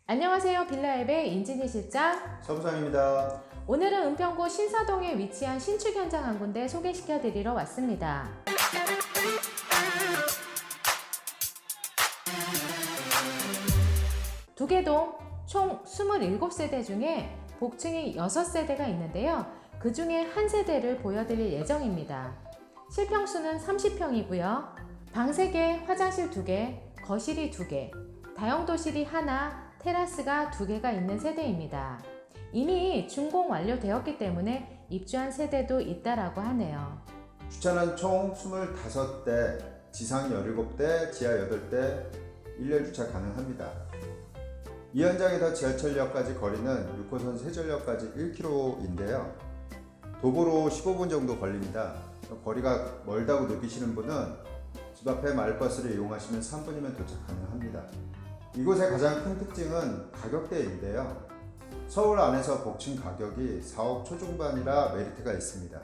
안녕하세요. 빌라앱의 인진이 실장 서부상입니다. 오늘은 은평구 신사동에 위치한 신축 현장 한 군데 소개시켜 드리러 왔습니다. 두개동 총 27세대 중에 복층이 6세대가 있는데요. 그 중에 한 세대를 보여드릴 예정입니다. 실평수는 30평이고요. 방 3개, 화장실 2개, 거실이 2개, 다용도실이 하나, 테라스가 2개가 있는 세대입니다. 이미 준공 완료되었기 때문에 입주한 세대도 있다라고 하네요. 주차는 총 25대, 지상 17대, 지하 8대, 일렬 주차 가능합니다. 이 현장에서 지하철역까지 거리는 6호선 세전역까지 1km인데요. 도보로 15분 정도 걸립니다. 거리가 멀다고 느끼시는 분은 집 앞에 마을버스를 이용하시면 3분이면 도착 가능합니다. 이곳의 가장 큰 특징은 가격대인데요. 서울 안에서 복층 가격이 4억 초중반이라 메리트가 있습니다.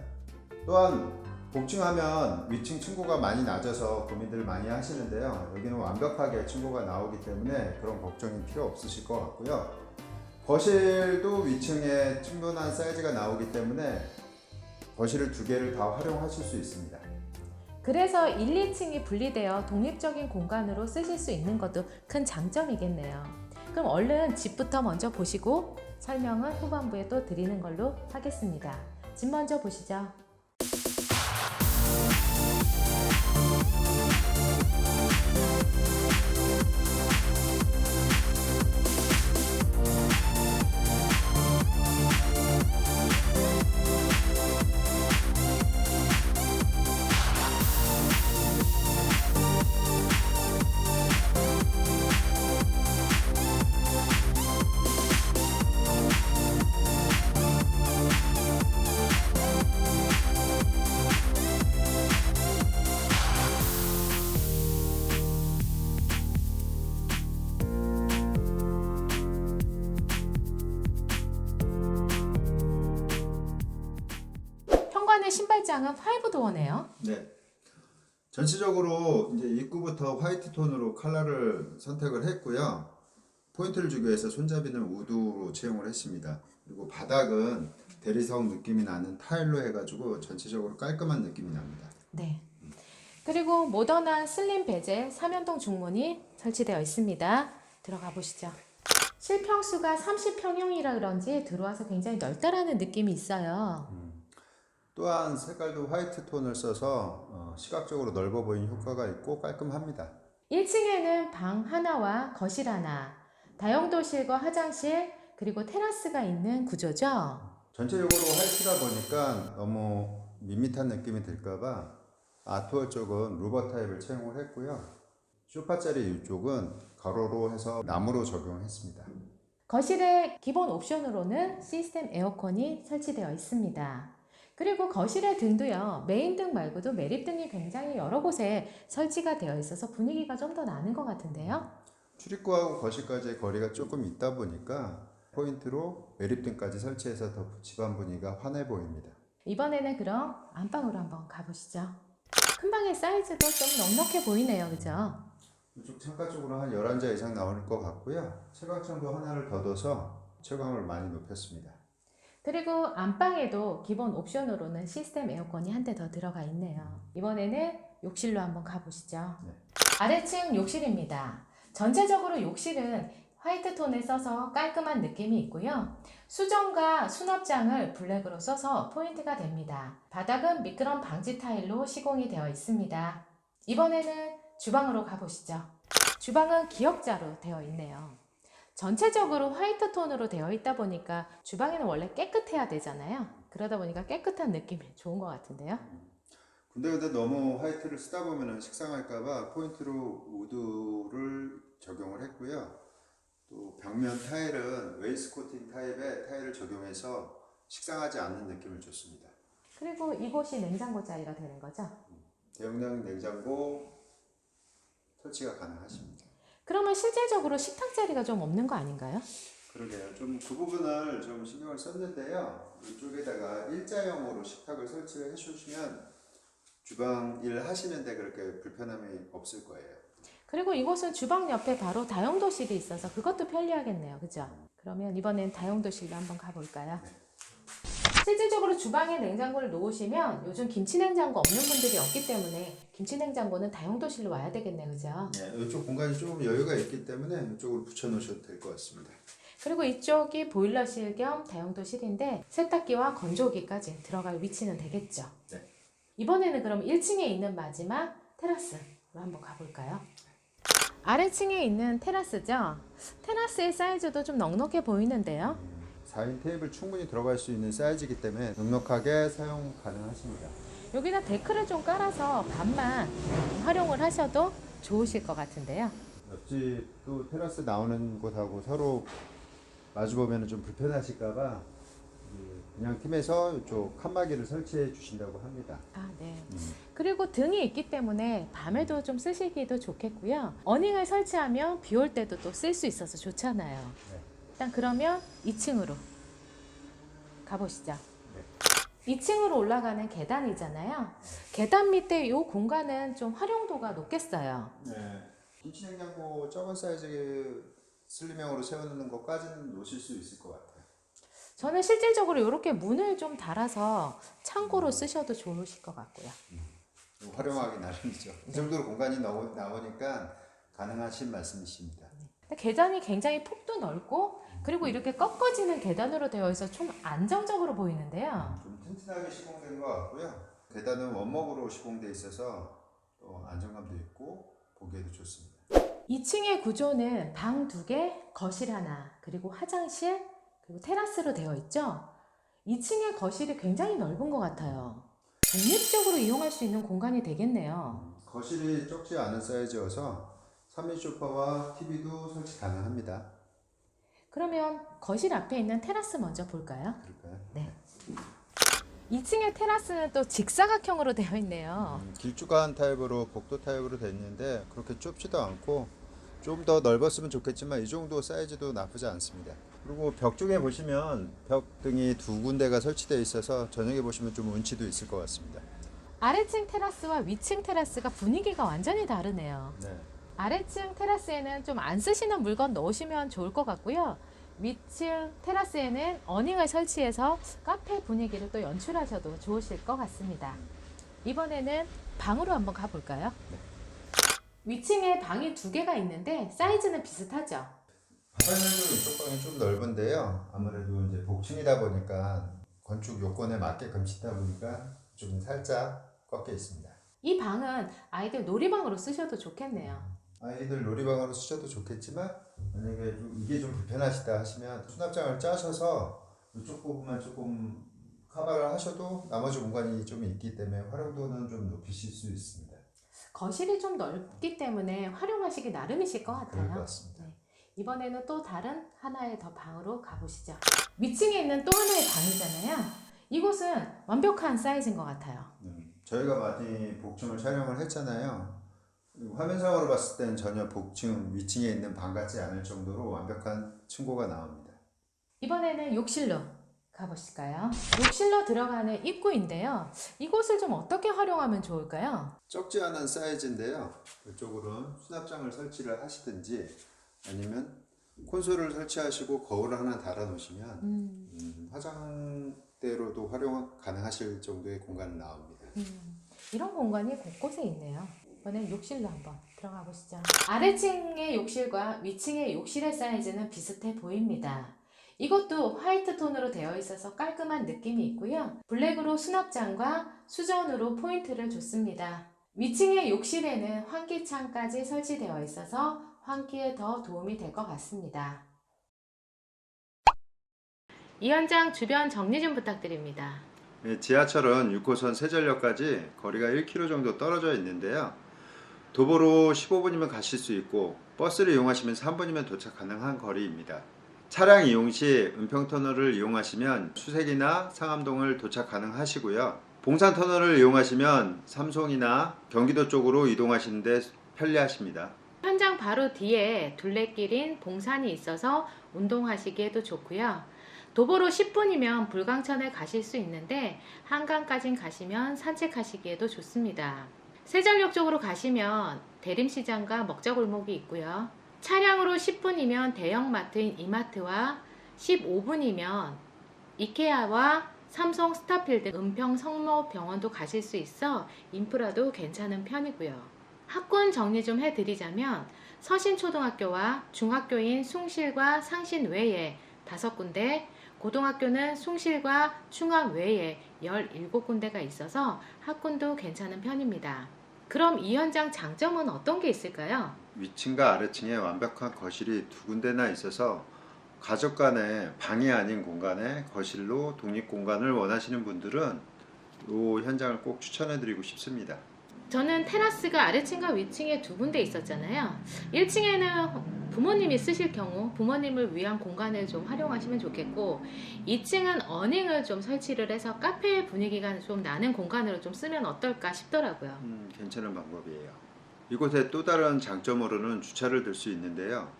또한 복층하면 위층 층고가 많이 낮아서 고민들 많이 하시는데요. 여기는 완벽하게 층고가 나오기 때문에 그런 걱정이 필요 없으실 것 같고요. 거실도 위층에 충분한 사이즈가 나오기 때문에 거실을 2개를 다 활용하실 수 있습니다. 그래서 1, 2층이 분리되어 독립적인 공간으로 쓰실 수 있는 것도 큰 장점이겠네요. 그럼 얼른 집부터 먼저 보시고 설명은 후반부에 또 드리는 걸로 하겠습니다. 집 먼저 보시죠. 현관의 신발장은 5도어네요. 네. 전체적으로 이제 입구부터 화이트 톤으로 컬러를 선택을 했고요. 포인트를 주기 위해서 손잡이는 우드로 채용을 했습니다. 그리고 바닥은 대리석 느낌이 나는 타일로 해가지고 전체적으로 깔끔한 느낌이 납니다. 네. 그리고 모던한 슬림 베젤 3연동 중문이 설치되어 있습니다. 들어가 보시죠. 실평수가 30평형이라 그런지 들어와서 굉장히 넓다라는 느낌이 있어요. 또한 색깔도 화이트 톤을 써서 시각적으로 넓어 보이는 효과가 있고 깔끔합니다. 1층에는 방 하나와 거실 하나, 다용도실과 화장실, 그리고 테라스가 있는 구조죠. 전체적으로 화이트다 보니까 너무 밋밋한 느낌이 들까봐 아트월 쪽은 루버 타입을 채용을 했고요. 소파 자리 이쪽은 가로로 해서 나무로 적용했습니다. 거실의 기본 옵션으로는 시스템 에어컨이 설치되어 있습니다. 그리고 거실의 등도요, 메인 등 말고도 매립등이 굉장히 여러 곳에 설치가 되어 있어서 분위기가 좀 더 나는 것 같은데요. 출입구하고 거실까지의 거리가 조금 있다 보니까 포인트로 매립등까지 설치해서 더 집안 분위기가 환해 보입니다. 이번에는 그럼 안방으로 한번 가보시죠. 큰 방의 사이즈도 좀 넉넉해 보이네요, 그죠? 이쪽 창가 쪽으로 한 11자 이상 나올 것 같고요. 채광창도 하나를 더 둬서 채광을 많이 높였습니다. 그리고 안방에도 기본 옵션으로는 시스템 에어컨이 한 대 더 들어가 있네요. 이번에는 욕실로 한번 가보시죠. 네. 아래층 욕실입니다. 전체적으로 욕실은 화이트 톤을 써서 깔끔한 느낌이 있고요. 수전과 수납장을 블랙으로 써서 포인트가 됩니다. 바닥은 미끄럼 방지 타일로 시공이 되어 있습니다. 이번에는 주방으로 가보시죠. 주방은 기역자로 되어 있네요. 전체적으로 화이트 톤으로 되어 있다 보니까 주방에는 원래 깨끗해야 되잖아요. 그러다 보니까 깨끗한 느낌이 좋은 것 같은데요. 근데 너무 화이트를 쓰다 보면 식상할까봐 포인트로 우드를 적용을 했고요. 또 벽면 타일은 웨이스코팅 타입의 타일을 적용해서 식상하지 않는 느낌을 줬습니다. 그리고 이곳이 냉장고 자리가 되는 거죠. 대용량 냉장고 설치가 가능하십니다. 그러면 실질적으로 식탁 자리가 좀 없는 거 아닌가요? 그러게요. 좀 그 부분을 좀 신경을 썼는데요. 이쪽에다가 일자형으로 식탁을 설치를 해주시면 주방 일 하시는데 그렇게 불편함이 없을 거예요. 그리고 이곳은 주방 옆에 바로 다용도실이 있어서 그것도 편리하겠네요. 그죠? 그러면 이번엔 다용도실로 한번 가볼까요? 실질적으로 주방에 냉장고를 놓으시면 요즘 김치냉장고 없는 분들이 없기 때문에 김치냉장고는 다용도실로 와야 되겠네요. 그죠? 네, 이쪽 공간이 조금 여유가 있기 때문에 이쪽으로 붙여 놓으셔도 될 것 같습니다. 그리고 이쪽이 보일러실 겸 다용도실인데 세탁기와 건조기까지 들어갈 위치는 되겠죠. 네. 이번에는 그럼 1층에 있는 마지막 테라스로 한번 가볼까요? 아래층에 있는 테라스죠. 테라스의 사이즈도 좀 넉넉해 보이는데요. 4인 테이블 충분히 들어갈 수 있는 사이즈이기 때문에 넉넉하게 사용 가능하십니다. 여기다 데크를 좀 깔아서 반만 활용을 하셔도 좋으실 것 같은데요. 옆집도 테라스 나오는 곳하고 서로 마주보면 좀 불편하실까봐 그냥 팀에서 이쪽 칸막이를 설치해 주신다고 합니다. 아, 네. 그리고 등이 있기 때문에 밤에도 좀 쓰시기도 좋겠고요. 어닝을 설치하면 비 올 때도 또 쓸 수 있어서 좋잖아요. 네. 일단 그러면 2층으로 가보시죠. 네. 2층으로 올라가는 계단이잖아요. 계단 밑에 이 공간은 좀 활용도가 높겠어요. 네. 김치냉장고 적은 사이즈 슬림형으로 세워놓는 것까지는 놓으실 수 있을 것 같아요. 저는 실질적으로 이렇게 문을 좀 달아서 창고로 쓰셔도 좋으실 것 같고요. 활용하기 나름이죠. 이 정도로 공간이 나오니까 가능하신 말씀이십니다. 계단이 굉장히 폭도 넓고 그리고 이렇게 꺾어지는 계단으로 되어 있어 좀 안정적으로 보이는데요. 좀 튼튼하게 시공된 것 같고요. 계단은 원목으로 시공돼 있어서 또 안정감도 있고 보기에도 좋습니다. 2층의 구조는 방 2개, 거실 하나, 그리고 화장실, 그리고 테라스로 되어 있죠. 2층의 거실이 굉장히 넓은 것 같아요. 독립적으로 이용할 수 있는 공간이 되겠네요. 거실이 적지 않은 사이즈여서 3인 소파와 TV도 설치 가능합니다. 그러면 거실 앞에 있는 테라스 먼저 볼까요? 그럴까요? 네. 2층의 테라스는 또 직사각형으로 되어 있네요. 길쭉한 타입으로 복도 타입으로 되어 있는데 그렇게 좁지도 않고 좀 더 넓었으면 좋겠지만 이 정도 사이즈도 나쁘지 않습니다. 그리고 벽 쪽에 보시면 벽 등이 2군데가 설치되어 있어서 저녁에 보시면 좀 운치도 있을 것 같습니다. 아래층 테라스와 위층 테라스가 분위기가 완전히 다르네요. 네. 아래층 테라스에는 좀 안 쓰시는 물건 넣으시면 좋을 것 같고요. 위층 테라스에는 어닝을 설치해서 카페 분위기를 또 연출하셔도 좋으실 것 같습니다. 이번에는 방으로 한번 가볼까요? 네. 위층에 방이 2개가 있는데 사이즈는 비슷하죠? 화장실도 이쪽 방이 좀 넓은데요. 아무래도 이제 복층이다 보니까 건축 요건에 맞게끔 짓다 보니까 좀 살짝 꺾여 있습니다. 이 방은 아이들 놀이방으로 쓰셔도 좋겠네요. 아이들 놀이방으로 쓰셔도 좋겠지만 만약에 이게 좀 불편하시다 하시면 수납장을 짜셔서 이쪽 부분만 조금 커버를 하셔도 나머지 공간이 좀 있기 때문에 활용도는 좀 높이실 수 있습니다. 거실이 좀 넓기 때문에 활용하시기 나름이실 것 같아요. 그럴 것 같습니다. 네. 이번에는 또 다른 하나의 더 방으로 가보시죠. 위층에 있는 또 하나의 방이잖아요. 이곳은 완벽한 사이즈인 것 같아요. 저희가 많이 복층을 촬영을 했잖아요. 그리고 화면상으로 봤을 땐 전혀 복층 위층에 있는 방 같지 않을 정도로 완벽한 층고가 나옵니다. 이번에는 욕실로 가보실까요? 욕실로 들어가는 입구인데요. 이곳을 좀 어떻게 활용하면 좋을까요? 적지 않은 사이즈인데요. 이쪽으로는 수납장을 설치를 하시든지 아니면 콘솔을 설치하시고 거울을 하나 달아 놓으시면 화장대로도 활용 가능하실 정도의 공간이 나옵니다. 이런 공간이 곳곳에 있네요. 이번엔 욕실로 한번 들어가 보시죠. 아래층의 욕실과 위층의 욕실의 사이즈는 비슷해 보입니다. 이것도 화이트 톤으로 되어 있어서 깔끔한 느낌이 있고요. 블랙으로 수납장과 수전으로 포인트를 줬습니다. 위층의 욕실에는 환기창까지 설치되어 있어서 환기에 더 도움이 될 것 같습니다. 이 현장 주변 정리 좀 부탁드립니다. 네, 지하철은 6호선 세전역까지 거리가 1km 정도 떨어져 있는데요. 도보로 15분이면 가실 수 있고 버스를 이용하시면 3분이면 도착 가능한 거리입니다. 차량 이용 시 은평터널을 이용하시면 수색이나 상암동을 도착 가능하시고요. 봉산터널을 이용하시면 삼송이나 경기도 쪽으로 이동하시는 데 편리하십니다. 현장 바로 뒤에 둘레길인 봉산이 있어서 운동하시기에도 좋고요. 도보로 10분이면 불광천에 가실 수 있는데 한강까지 가시면 산책하시기에도 좋습니다. 세전역 쪽으로 가시면 대림시장과 먹자골목이 있고요. 차량으로 10분이면 대형마트인 이마트와 15분이면 이케아와 삼성 스타필드, 은평 성모병원도 가실 수 있어 인프라도 괜찮은 편이고요. 학군 정리 좀 해드리자면 서신초등학교와 중학교인 숭실과 상신 외에 5군데, 고등학교는 숭실과 충암 외에 17군데가 있어서 학군도 괜찮은 편입니다. 그럼 이 현장 장점은 어떤 게 있을까요? 위층과 아래층에 완벽한 거실이 2군데나 있어서 가족 간의 방이 아닌 공간에 거실로 독립 공간을 원하시는 분들은 이 현장을 꼭 추천해드리고 싶습니다. 저는 테라스가 아래층과 위층에 2군데 있었잖아요. 1층에는 부모님이 쓰실 경우 부모님을 위한 공간을 좀 활용하시면 좋겠고, 2층은 어닝을 좀 설치를 해서 카페 분위기가 좀 나는 공간으로 좀 쓰면 어떨까 싶더라고요. 괜찮은 방법이에요. 이곳의 또 다른 장점으로는 주차를 들 수 있는데요.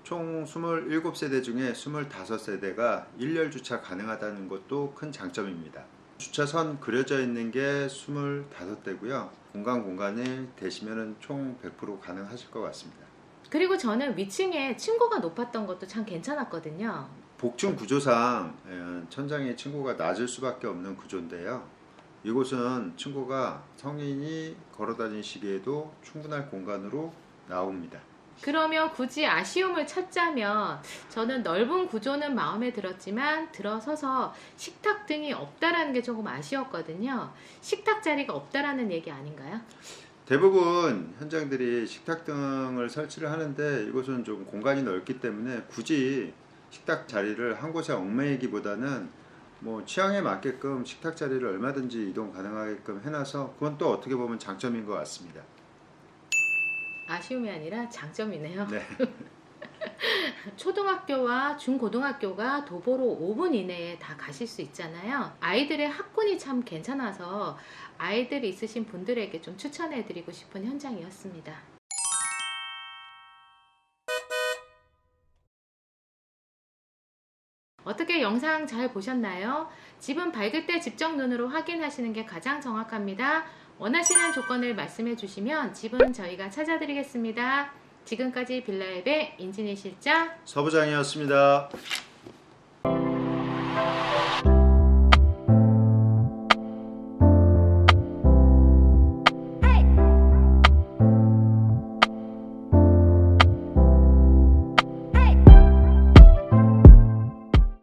총 27세대 중에 25세대가 일렬 주차 가능하다는 것도 큰 장점입니다. 주차선 그려져 있는 게 25대고요. 공간이 되시면 총 100% 가능하실 것 같습니다. 그리고 저는 위층에 층고가 높았던 것도 참 괜찮았거든요. 복층 구조상 천장의 층고가 낮을 수밖에 없는 구조인데요. 이곳은 층고가 성인이 걸어다니시기에도 충분할 공간으로 나옵니다. 그러면 굳이 아쉬움을 찾자면 저는 넓은 구조는 마음에 들었지만 들어서서 식탁 등이 없다라는 게 조금 아쉬웠거든요. 식탁 자리가 없다라는 얘기 아닌가요? 대부분 현장들이 식탁 등을 설치를 하는데 이곳은 좀 공간이 넓기 때문에 굳이 식탁 자리를 한 곳에 얽매이기보다는 취향에 맞게끔 식탁 자리를 얼마든지 이동 가능하게끔 해놔서 그건 또 어떻게 보면 장점인 것 같습니다. 아쉬움이 아니라 장점이네요. 네. 초등학교와 중고등학교가 도보로 5분 이내에 다 가실 수 있잖아요. 아이들의 학군이 참 괜찮아서 아이들이 있으신 분들에게 좀 추천해드리고 싶은 현장이었습니다. 어떻게 영상 잘 보셨나요? 집은 밝을 때 직접 눈으로 확인하시는 게 가장 정확합니다. 원하시는 조건을 말씀해 주시면 집은 저희가 찾아드리겠습니다. 지금까지 빌라앱의 인진이 실장 서부장이었습니다.